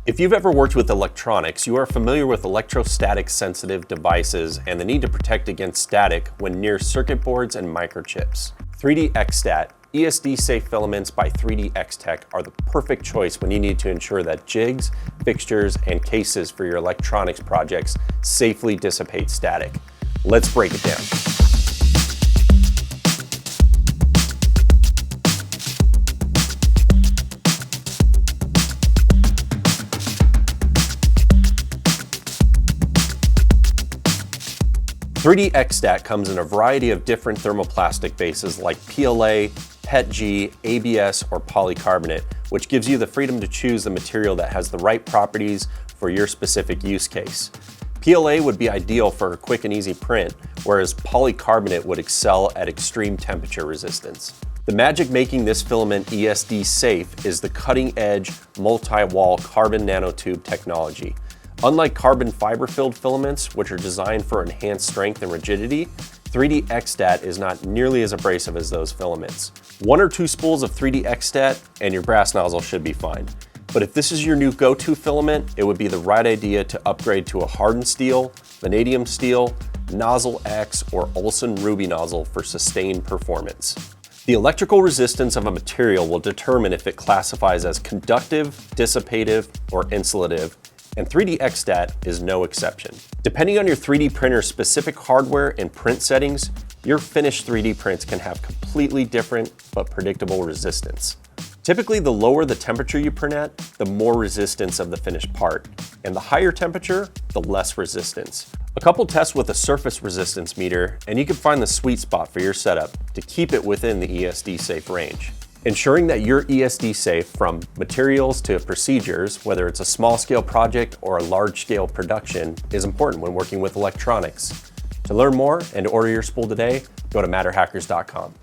If you've ever worked with electronics, you are familiar with electrostatic sensitive devices and the need to protect against static when near circuit boards and microchips. 3DXTech ESD-Safe Filaments by 3DXTech are the perfect choice when you need to ensure that jigs, fixtures, and cases for your electronics projects safely dissipate static. Let's break it down. 3DXTech comes in a variety of different thermoplastic bases like PLA, PETG, ABS, or polycarbonate, which gives you the freedom to choose the material that has the right properties for your specific use case. PLA would be ideal for a quick and easy print, whereas polycarbonate would excel at extreme temperature resistance. The magic making this filament ESD safe is the cutting-edge multi-wall carbon nanotube technology. Unlike carbon fiber-filled filaments, which are designed for enhanced strength and rigidity, 3DXTech is not nearly as abrasive as those filaments. 1 or 2 spools of 3DXTech and your brass nozzle should be fine. But if this is your new go-to filament, it would be the right idea to upgrade to a hardened steel, vanadium steel, Nozzle X, or Olson Ruby nozzle for sustained performance. The electrical resistance of a material will determine if it classifies as conductive, dissipative, or insulative, and 3DXTech is no exception. Depending on your 3D printer's specific hardware and print settings, your finished 3D prints can have completely different but predictable resistance. Typically, the lower the temperature you print at, the more resistance of the finished part, and the higher temperature, the less resistance. A couple tests with a surface resistance meter, and you can find the sweet spot for your setup to keep it within the ESD safe range. Ensuring that you're ESD safe from materials to procedures, whether it's a small scale project or a large scale production, is important when working with electronics. To learn more and order your spool today, go to MatterHackers.com.